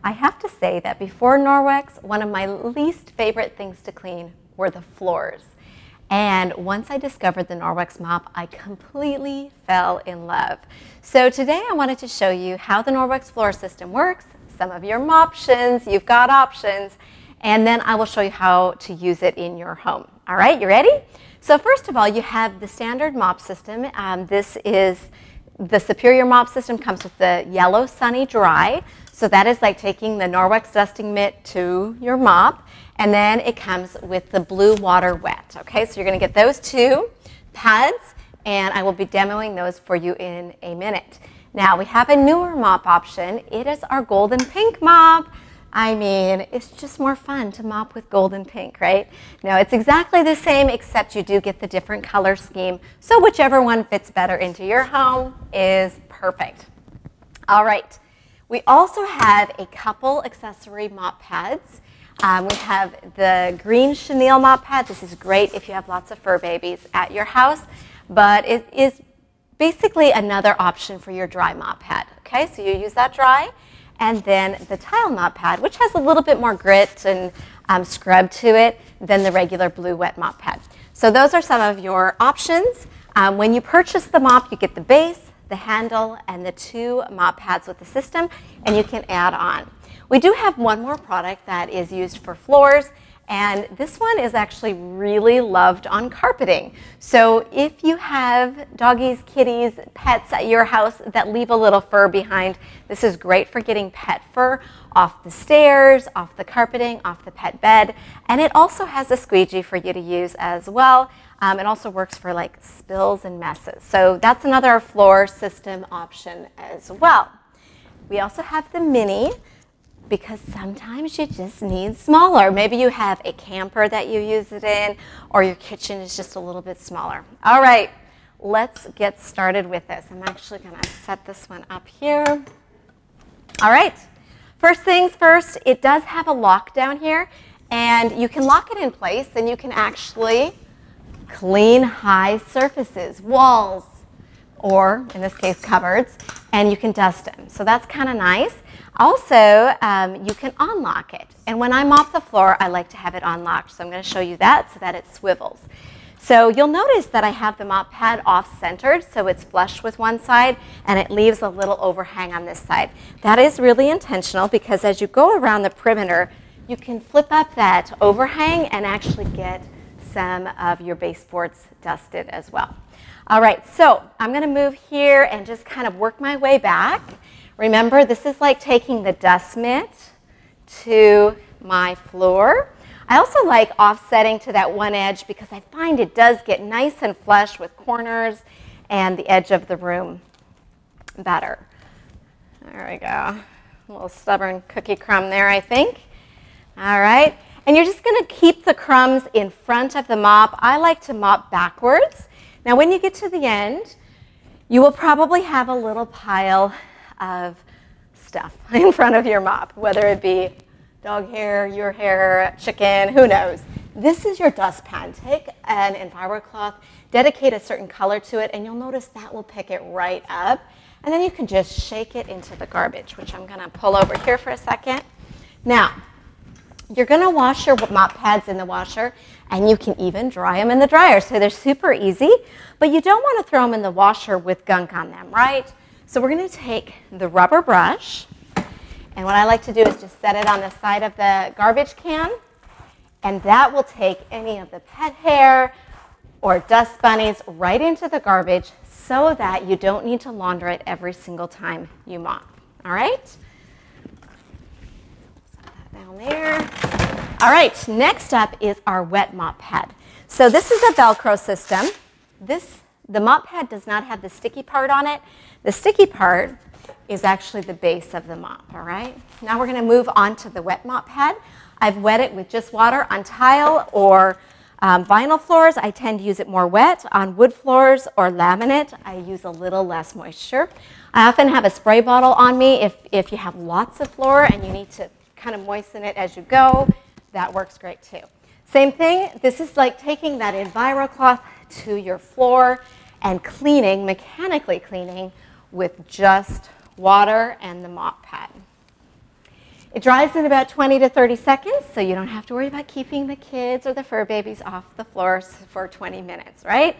I have to say that before Norwex, one of my least favorite things to clean were the floors. And once I discovered the Norwex mop, I completely fell in love. So today I wanted to show you how the Norwex floor system works, some of your moptions, you've got options, and then I will show you how to use it in your home. All right, you ready? So first of all, you have the standard mop system. This is the Superior mop system, comes with the yellow Sunny Dry. So that is like taking the Norwex dusting mitt to your mop. And then it comes with the blue Water Wet. Okay, so you're going to get those two pads, and I will be demoing those for you in a minute. Now we have a newer mop option. It is our golden pink mop. I mean, it's just more fun to mop with golden pink, right? No, it's exactly the same, except you do get the different color scheme. So whichever one fits better into your home is perfect. All right. We also have a couple accessory mop pads. We have the green chenille mop pad. This is great if you have lots of fur babies at your house, but it is basically another option for your dry mop pad. Okay, so you use that dry. And then the tile mop pad, which has a little bit more grit and scrub to it than the regular blue wet mop pad. So those are some of your options. When you purchase the mop, you get the base, the handle, and the two mop pads with the system, and you can add on. We do have one more product that is used for floors, and this one is actually really loved on carpeting. So if you have doggies, kitties, pets at your house that leave a little fur behind, this is great for getting pet fur off the stairs, off the carpeting, off the pet bed, and it also has a squeegee for you to use as well. It also works for like spills and messes. So that's another floor system option as well. We also have the mini, because sometimes you just need smaller. Maybe you have a camper that you use it in, or your kitchen is just a little bit smaller. All right, let's get started with this. I'm actually gonna set this one up here. All right, first things first, it does have a lock down here, and you can lock it in place, and you can actually clean high surfaces, walls, or in this case, cupboards, and you can dust them. So that's kind of nice. Also, you can unlock it. And when I mop the floor, I like to have it unlocked. So I'm going to show you that so that it swivels. So you'll notice that I have the mop pad off-centered, so it's flush with one side, and it leaves a little overhang on this side. That is really intentional because as you go around the perimeter, you can flip up that overhang and actually get some of your baseboards dusted as well. All right, so I'm going to move here and just kind of work my way back. Remember, this is like taking the dust mitt to my floor. I also like offsetting to that one edge because I find it does get nice and flush with corners and the edge of the room better. There we go. A little stubborn cookie crumb there, I think. All right. And you're just going to keep the crumbs in front of the mop. I like to mop backwards. Now, when you get to the end, you will probably have a little pile of stuff in front of your mop, whether it be dog hair, your hair, chicken, who knows. This is your dustpan. Take an EnviroCloth, dedicate a certain color to it, and you'll notice that will pick it right up. And then you can just shake it into the garbage, which I'm going to pull over here for a second. Now, you're going to wash your mop pads in the washer, and you can even dry them in the dryer. So they're super easy, but you don't want to throw them in the washer with gunk on them, right? So we're going to take the rubber brush, and what I like to do is just set it on the side of the garbage can, and that will take any of the pet hair or dust bunnies right into the garbage so that you don't need to launder it every single time you mop. All right? Set that down there. All right, next up is our wet mop pad. So this is a Velcro system. The mop pad does not have the sticky part on it. The sticky part is actually the base of the mop, all right? Now we're gonna move on to the wet mop pad. I've wet it with just water on tile or vinyl floors. I tend to use it more wet. On wood floors or laminate, I use a little less moisture. I often have a spray bottle on me if you have lots of floor and you need to kind of moisten it as you go. That works great too. Same thing, this is like taking that EnviroCloth to your floor and cleaning, mechanically cleaning, with just water and the mop pad. It dries in about 20 to 30 seconds, so you don't have to worry about keeping the kids or the fur babies off the floors for 20 minutes, right?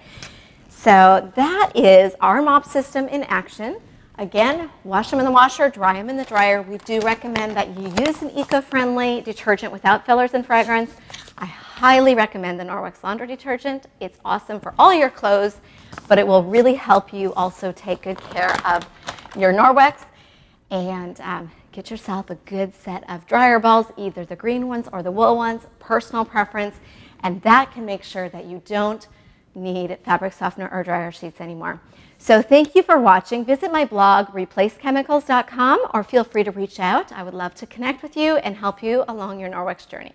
So that is our mop system in action. Again, wash them in the washer, dry them in the dryer. We do recommend that you use an eco-friendly detergent without fillers and fragrance. I highly recommend the Norwex laundry detergent. It's awesome for all your clothes, but it will really help you also take good care of your Norwex and get yourself a good set of dryer balls, either the green ones or the wool ones, personal preference, and that can make sure that you don't need fabric softener or dryer sheets anymore. So thank you for watching. Visit my blog, replacechemicals.com, or feel free to reach out. I would love to connect with you and help you along your Norwex journey.